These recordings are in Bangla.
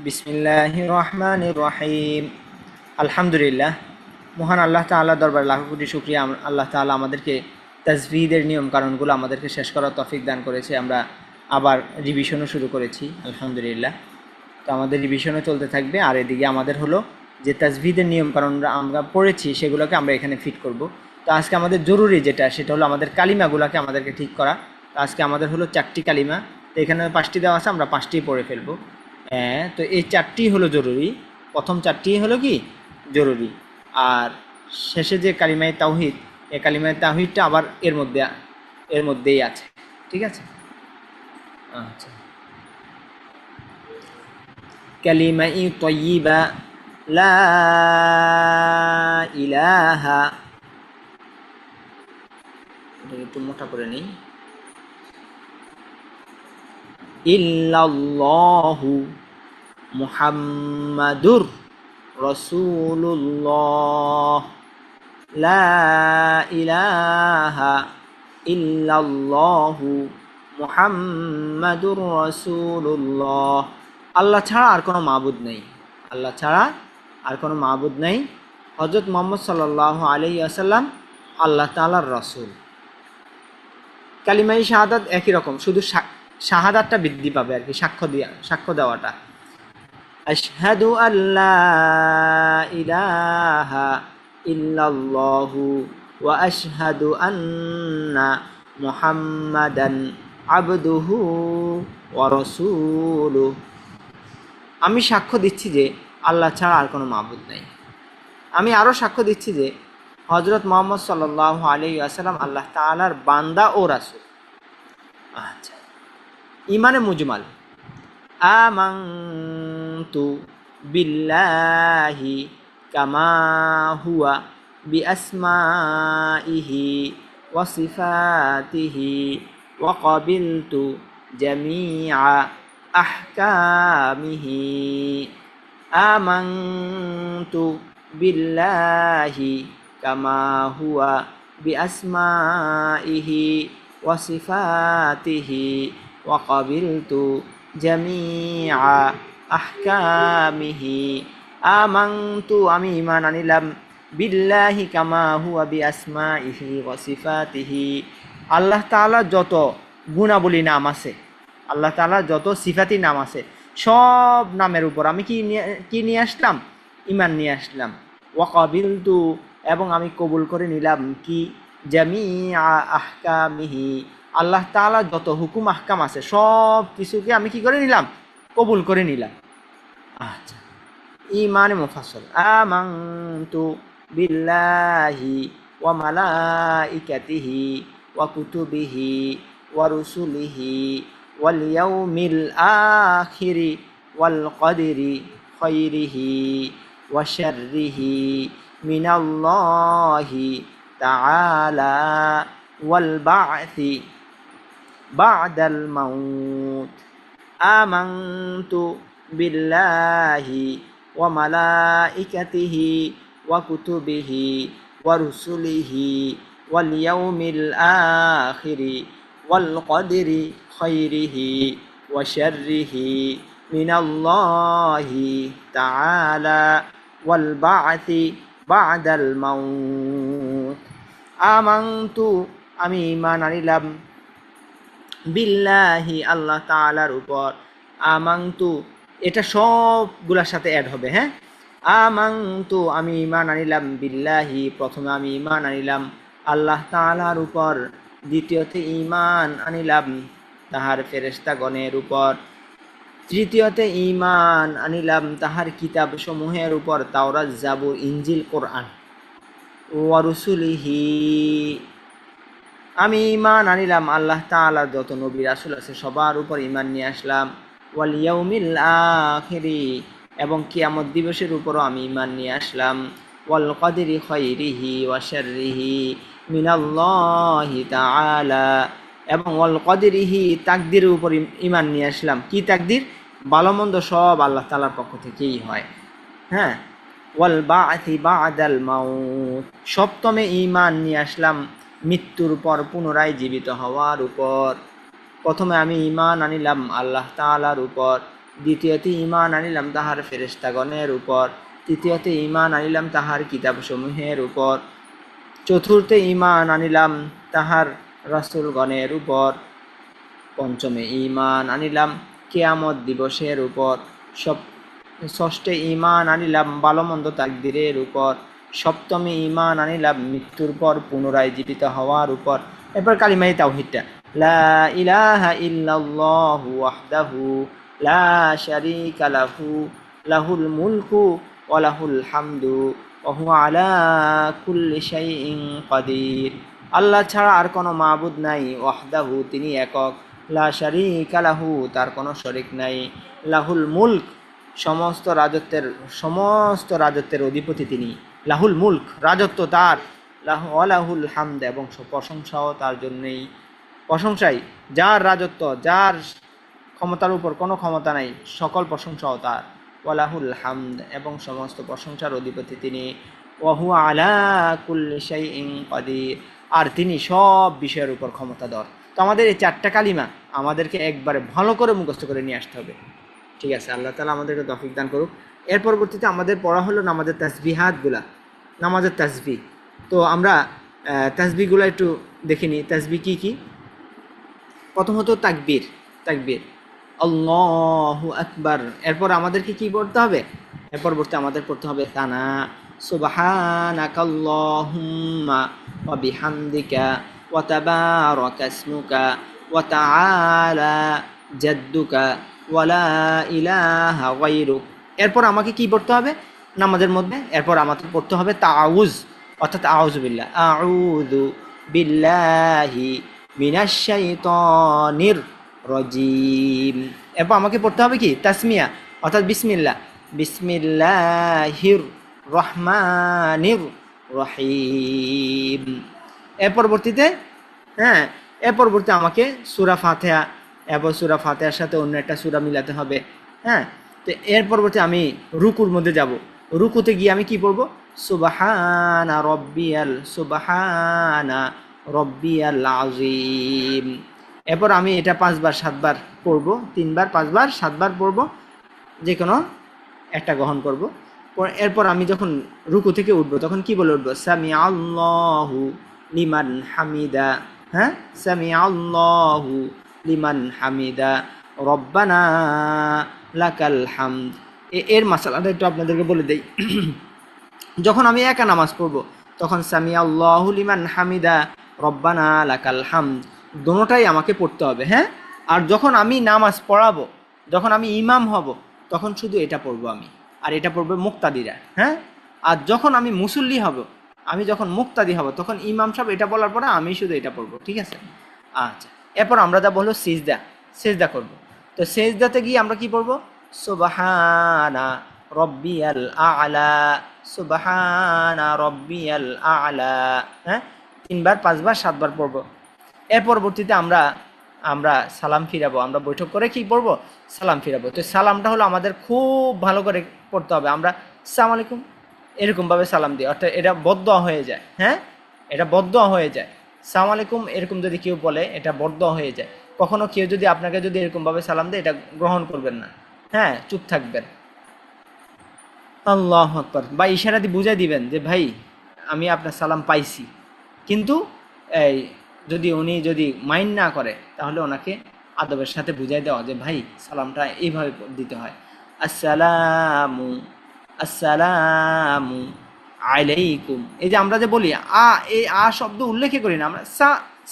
বিসমিল্লাহির রহমানির রহিম। আলহামদুলিল্লাহ, মহান আল্লাহ তাআলা দরবার লাখ কোটি শুকরিয়া। আল্লাহ তাআলা আমাদেরকে তাজভিদের নিয়ম কারণগুলো আমাদেরকে শেষ করার তৌফিক দান করেছে। আমরা আবার রিভিশনও শুরু করেছি, আলহামদুলিল্লাহ। তো আমাদের রিভিশনও চলতে থাকবে। আর এদিকে আমাদের হলো যে তাজভিদের নিয়ম কারণরা আমরা পড়েছি সেগুলোকে আমরা এখানে ফিট করব। তো আজকে আমাদের জরুরি যেটা, সেটা হলো আমাদের কালিমাগুলোকে আমাদেরকে ঠিক করা। তো আজকে আমাদের হলো 4টি কালিমা। তো এখানে 5টি দেওয়া আছে, আমরা 5টিই পড়ে ফেলবো। হ্যাঁ, তো এই 4টি হলো জরুরি। প্রথম 4টি হলো কি জরুরি। আর শেষে যে কালিমায়ে তাওহীদ, এই কালিমায়ে তাওহীদটা আবার এর মধ্যেই আছে। ঠিক আছে? আচ্ছা। কালিমায়ে তাইয়্যিবা, লা ইলাহা, এটা একটু মোটা করে নিই, ইল্লাল্লাহু মুহাম্মাদুর রাসূলুল্লাহ, লা ইলাহা ইল্লাল্লাহু মুহাম্মাদুর রাসূলুল্লাহ। আল্লাহ ছাড়া আর কোনো মাবুদ নেই। আল্লাহ ছাড়া আর কোনো মাবুদ নেই। হযরত মুহাম্মদ সাল্লাল্লাহু আলাইহি ওয়াসাল্লাম আল্লাহ তাআলার রাসূল। কালিমায়ে শাহাদাত একই রকম, শুধু শাহাদাতটা বৃদ্ধি পাবে আর কি, সাক্ষ্য দেওয়াটা। আশহাদু আল্লা ইলাহা ইল্লাল্লাহু ওয়া আশহাদু আন্না মুহাম্মাদান আবদুহু ওয়া রাসূলুহু। আমি সাক্ষ্য দিচ্ছি যে আল্লাহ ছাড়া আর কোনো মাবুদ নেই। আমি আরও সাক্ষ্য দিচ্ছি যে হযরত মুহাম্মদ সাল্লাল্লাহু আলাইহি ওয়াসাল্লাম আল্লাহ তাআলার বান্দা ও রাসূল। আচ্ছা, ঈমানে মুজমাল। আমানতু বিল্লাহি কামা হুয়া বিআসমাইহি ওয়া সিফাতিহি ওয়া ক্বাবিলতু জামিআ আহকামিহি। আমানতু বিল্লাহি কামা হুয়া বিআসমাইহি ওয়া সিফাতিহি ওয়া ক্বাবিলতু জামিআ আহকামিহি। আমানতু, আমি ঈমান আনিলাম, বিল্লাহি কামা হুয়া বিআসমাইহি ওয়া সিফাতিহি, আল্লাহ তাআলা যত গুণাবলী নাম আছে, আল্লাহ তাআলা যত সিফাতি নাম আছে, সব নামের উপর আমি কি নিয়ে আসলাম? ঈমান নিয়ে আসলাম। ওয়া ক্বাবিলতু, এবং আমি কবুল করে নিলাম কি? জামিআ আহকামিহি, আল্লাহ তাআলা যত হুকুম আহকাম আছে সব কিছুকে আমি কি করে নিলাম? কবুল করে নিলাম। আচ্ছা, ঈমানে মুফাসসাল। আমানতু বিল্লাহি ওয়া মালাইকাতিহি ওয়া কুতুবিহি ওয়া রুসুলিহি ওয়াল ইয়াউমিল আখিরি ওয়াল কদরি খাইরিহি ওয়া শাররিহি মিনাল্লাহি তাআলা ওয়াল বা'থি বা'দাল মাউত। আমানতু বিল্লাহি ওয়া মালাইকাতিহি ওয়া কুতুবিহি ওয়া রুসুলিহি ওয়াল ইয়াউমিল আখিরি ওয়াল কদরি খাইরিহি ওয়া শাররিহি মিনাল্লাহি তাআলা ওয়াল বা'থি বা'দাল মাউত। আমানতু, আমি ঈমান আনিলাম, বিল্লাহি, আল্লাহ তাআলার উপর। আমানতু, এটা সবগুলোর সাথে অ্যাড হবে। হ্যাঁ, আমানতু, আমি ঈমান আনিলাম, বিল্লাহি, প্রথমে আমি ঈমান আনিলাম আল্লাহ তাআলার উপর। দ্বিতীয়তে ঈমান আনিলাম তাহার ফেরেশতাগণের উপর। তৃতীয়তে ঈমান আনিলাম তাহার কিতাব সমূহের উপর, তাওরাত, জাবুর, ইনজিল, কোরআন। ওয়া রুসুলিহি, আমি ঈমান আনিলাম আল্লাহ তাআলার যত নবী রাসূল আছে সবার উপর ঈমান নিয়ে আসলাম। ওয়াল ইয়াউমিল আখিরি, এবং কিয়ামত দিবসের উপরও আমি ঈমান নিয়ে আসলাম। ওয়াল কদরি খাইরিহি ওয়া শাররিহি মিনাল্লাহি তাআলা, এবং ওয়াল কদরিহি, তাকদীরের উপর ঈমান নিয়ে আসলাম। কি তাকদীর? ভালো মন্দ সব আল্লাহ তাআলার পক্ষ থেকেই হয়। হ্যাঁ, ওয়াল বা'থি বা'দাল মাউত, সপ্তমে ঈমান নিয়ে আসলাম মৃত্যুর পর পুনরায় জীবিত হওয়ার উপর। প্রথমে আমি ঈমান আনিলাম আল্লাহ তাআলার উপর, দ্বিতীয়তে ঈমান আনিলাম তাহার ফেরেশতাগণের উপর, তৃতীয়তে ঈমান আনিলাম তাহার কিতাবসমূহের উপর, চতুর্থে ঈমান আনিলাম তাহার রাসূলগণের উপর, পঞ্চমে ঈমান আনিলাম কিয়ামত দিবসের উপর, ষষ্ঠে ঈমান আনিলাম ভালোমন্দ তাকদীরের উপর, সপ্তমে ঈমান আনিলাম মৃত্যুর পর পুনরায় জীবিত হওয়ার উপর। এরপর কালিমায়ে তাওহীদটা, লা ইলাহা ইল্লাল্লাহু ওয়াহদাহু লা শারীকা লাহু লাহুল মুলকু ওয়া লাহুল হামদু ওয়া হুয়া আলা কুল্লি শাইইন কাদির। আল্লাহ ছাড়া আর কোনো মাবুদ নাই, ওয়াহদাহু তিনি একক, লা শারীকা লাহু তার কোনো শরীক নাই, লাহুল মুলক সমস্ত রাজত্বের অধিপতি তিনি, লাহুল মুলক রাজত্ব তার, লাহুল হামদ এবং প্রশংসাও তার জন্যই, প্রশংসাই যার রাজত্ব, যার ক্ষমতার উপর কোনো ক্ষমতা নাই, সকল প্রশংসাও তার, ওয়ালাহুল হামদ এবং সমস্ত প্রশংসার অধিপতি তিনি, ওয়াহুয়া আলা কুল্লি শাইইন কাদির আর তিনি সব বিষয়ের উপর ক্ষমতাধর। তো আমাদের এই চারটা কালিমা আমাদেরকে একবারে ভালো করে মুখস্থ করে নিয়ে আসতে হবে। ঠিক আছে, আল্লাহ তাআলা আমাদেরকে তৌফিক দান করুক। এর পরবর্তীতে আমাদের পড়া হলো নামাজের তাসবিহাতগুলা, নামাজের তাসবিহ। তো আমরা তাসবিহগুলো একটু দেখে নিই। তাসবিহ কী কী? প্রথমত তাকবীর, তাকবীর আল্লাহু আকবার। এরপর আমাদেরকে কি পড়তে হবে? এর পরবর্তী আমাদের পড়তে হবে সানা, সুবহানাকাল্লাহুম্মা ওয়া বিহামদিকা ওয়া তাবারাকা ইসমুকা ওয়া তাআলা জাদ্দুকা ওয়া লা ইলাহা গায়রুক। এরপর আমাকে কি পড়তে হবে নামাজের মধ্যে? এরপর আমাকে পড়তে হবে তাআউয, অর্থাৎ আউযু বিল্লাহ, আউযু বিল্লাহি মিনাশ শাইতানির রাজিম। এরপর আমাকে পড়তে হবে কি তাসমিয়া, অর্থাৎ বিসমিল্লাহ, বিসমিল্লাহির রহমানির রহিম। এর পরবর্তীতে এর পরবর্তী আমাকে সূরা ফাতিহা, এরপর সূরা ফাতিহার সাথে অন্য একটা সূরা মিলাতে হবে। তো এর পরবর্তী আমি রুকুর মধ্যে যাব। রুকুতে গিয়ে আমি কি পড়বো? সুবহানা রব্বিয়াল আযীম। এরপর আমি এটা 5 বার 7 বার পড়ব, 3 বার 5 বার 7 বার পড়ব, যে কোনো একটা গ্রহণ করব। এরপর আমি যখন রুকু থেকে উঠবো তখন কি বলে উঠবো? সামি আল্লাহু লিমান হামিদা, সামি আল্লাহু লিমান হামিদা রব্বানা লাকাল হামদ। এর মাসালাটা একটু আপনাদেরকে বলে দেই। যখন আমি একা নামাজ পড়বো তখন সামি আল্লাহু লিমান হামিদা রব্বানা লাকাল হামদ দুটোটাই আমাকে পড়তে হবে। আর যখন আমি নামাজ পড়াবো, যখন আমি ইমাম হব, তখন শুধু এটা পড়বো আমি, আর এটা পড়বে মুক্তাদিরা। আর যখন আমি মুসল্লি হব, আমি যখন মুক্তাদি হব, তখন ইমাম সাহেব এটা বলার পরে আমি শুধু এটা পড়বো। ঠিক আছে? আচ্ছা, এরপর আমরা যা বললো সিজদা, সিজদা করব। তো সিজদাতে গিয়ে আমরা কি পড়বো? সুবহানা রব্বিয়াল আ'লা, সুবহানা রব্বিয়াল আ'লা। 3 বার 5 বার 7 বার পড়বো। এর পরবর্তীতে আমরা সালাম ফিরাবো। আমরা বৈঠক করে কি পড়বো? সালাম ফিরাবো। তো সালামটা হলো আমাদের খুব ভালো করে পড়তে হবে। আমরা আসসালামু আলাইকুম এরকমভাবে সালাম দিই, অর্থাৎ এটা বদদোয়া হয়ে যায়। এটা বদদোয়া হয়ে যায়। আসসালামু আলাইকুম এরকম যদি কেউ বলে, এটা বদদোয়া হয়ে যায়। কখনো কেউ যদি আপনাকে যদি এরকমভাবে সালাম দেয়, এটা গ্রহণ করবেন না। চুপ থাকবেন। আল্লাহু আকবার, বা ইশারা দিয়ে বুঝাই দিবেন যে ভাই আমি আপনার সালাম পাইছি। কিন্তু এই উনি যদি মাইন্ড না করে, তাহলে ওনাকে আদবের সাথে বুঝাই দেওয়া যে ভাই সালামটা এইভাবে দিতে হয়। আসসালামু আসসালামু আলাইকুম। এই যে আমরা যে বলি এই শব্দ উল্লেখই করি না, আমরা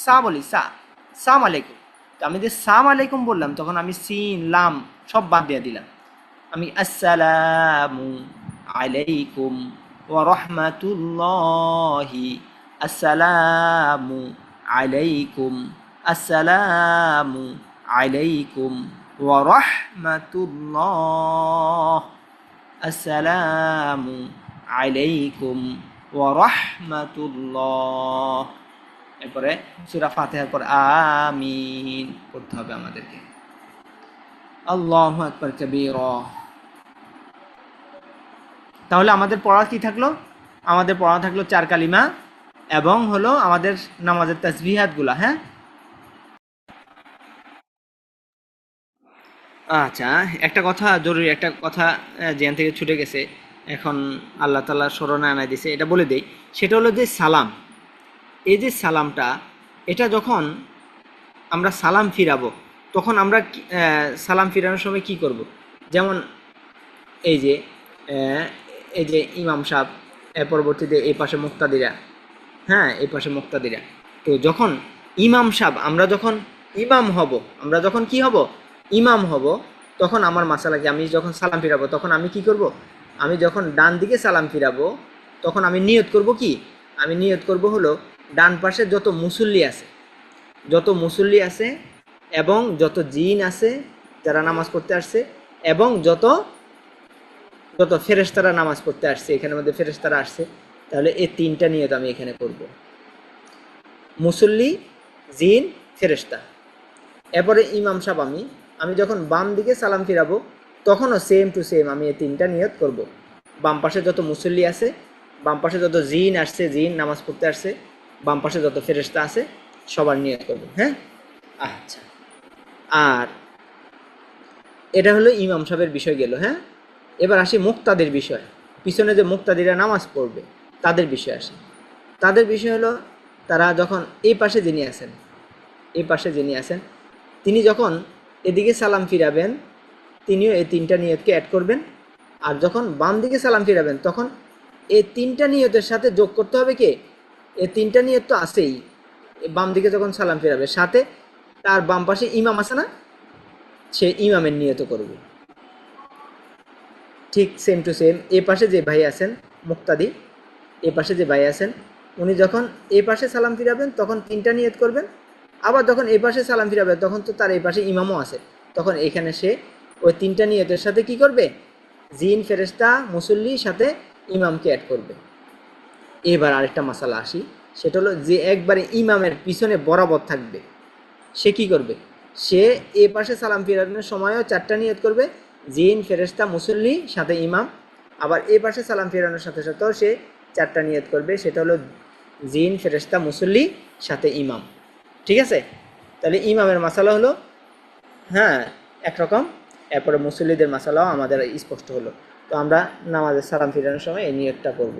সা বলি, সাম আলাইকুম। তো আমি যে সাম আলাইকুম বললাম, তখন আমি সিন লাম সব বাদ দিয়ে দিলাম। আমি আসসালামু আলাইকুম ওয়া রাহমাতুল্লাহি, আসসালামু আলাইকুম, আসসালামু আলাইকুম ওয়া রাহমাতুল্লাহ, আসসালামু আলাইকুম ওয়া রাহমাতুল্লাহ। এরপরে সূরা ফাতিহার পর আমিন পড়তে হবে আমাদেরকে। আল্লাহু আকবার কাবীরা। তাহলে আমাদের পড়া কি থাকলো? আমাদের পড়া থাকলো 4 কালিমা এবং হলো আমাদের নামাজের তাসবিহাতগুলা। আচ্ছা, একটা কথা জরুরি, একটা কথা জ্ঞান থেকে ছুটে গেছে, এখন আল্লাহ তাআলা স্মরণে আনায় দিছে, এটা বলে দেই। সেটা হলো যে সালাম, এই যে সালামটা, এটা যখন আমরা সালাম ফিরাবো, তখন আমরা সালাম ফিরানোর সময় কি করব? যেমন এই যে আহ, এই যে ইমাম সাহেব, এর পরবর্তীতে এই পাশে মুক্তাদিরা, হ্যাঁ এই পাশে মুক্তাদিরা, তো যখন ইমাম সাহেব, আমরা যখন ইমাম হব, আমরা যখন কি হব, ইমাম হব, তখন আমার মাসালা কি, আমি যখন সালাম ফিরাবো তখন আমি কি করব, আমি যখন ডান দিকে সালাম ফিরাবো তখন আমি নিয়ত করব কি, আমি নিয়ত করব হলো ডান পাশে যত মুসল্লি আছে, যত মুসল্লি আছে এবং যত জিন আছে যারা নামাজ পড়তে আসছে, এবং যত যত ফেরেশতারা নামাজ পড়তে আসছে, এখানের মধ্যে ফেরেশতারা আসছে, তাহলে এই তিনটা নিয়ত আমি এখানে করব, মুসল্লি, জিন, ফেরেশতা। এরপরে ইমাম সাহেব, আমি আমি যখন বাম দিকে সালাম ফিরাবো তখনও সেম টু সেম আমি এই তিনটা নিয়ত করব। বাম পাশে যত মুসল্লি আছে, বাম পাশে যত জিন আসছে, জিন নামাজ পড়তে আসছে, বাম পাশে যত ফেরেশতা আছে, সবার নিয়ত করব। হ্যাঁ, আচ্ছা। আর এটা হলো ইমাম সাহেবের বিষয় গেল। হ্যাঁ, এবার আসি মুক্তাদের বিষয়, পিছনে যে মুক্তাদিরা নামাজ পড়বে তাদের বিষয় আসে। তাদের বিষয় হলো, তারা যখন এই পাশে যিনি আছেন, এই পাশে যিনি আছেন, তিনি যখন এদিকে সালাম ফিরাবেন, তিনিও এই তিনটা নিয়তকে অ্যাড করবেন। আর যখন বাম দিকে সালাম ফিরাবেন তখন এই তিনটা নিয়তের সাথে যোগ করতে হবে কে, এই তিনটা নিয়ত তো আছেই, বাম দিকে যখন সালাম ফিরাবে সাথে তার বাম পাশে ইমাম আছে না, সে ইমামের নিয়ত করবে। ঠিক সেম টু সেম এ পাশে যে ভাই আছেন মুক্তাদি, এ পাশে যে ভাই আছেন, উনি যখন এ পাশে সালাম ফিরাবেন তখন তিনটা নিয়ত করবেন। আবার যখন এই পাশে সালাম ফিরাবেন তখন তো তার এই পাশে ইমামও আছে, তখন এখানে সে ওই তিনটা নিয়তের সাথে কি করবে, জিন, ফেরেশতা, মুসল্লি সাথে ইমামকে অ্যাড করবে। এবার আরেকটা মাসালা আসি, সেটা হলো যে একবারে ইমামের পিছনে বরাবর থাকবে, সে কি করবে, সে এ পাশে সালাম ফিরানোর সময়ও চারটা নিয়ত করবে, জিন, ফেরেশতা, মুসল্লি সাথে ইমাম। আবার এ পাশে সালাম ফিরানোর সাথে সাথেও সে চারটা নিয়ত করবে, সেটা হলো জিন, ফেরেশতা, মুসল্লি সাথে ইমাম। ঠিক আছে, তাহলে ইমামের মাসালা হলো, হ্যাঁ, একরকম। এরপরে মুসল্লিদের মাসালাও আমাদের স্পষ্ট হলো। তো আমরা নামাজের সালাম ফিরানোর সময় এই নিয়তটা করব।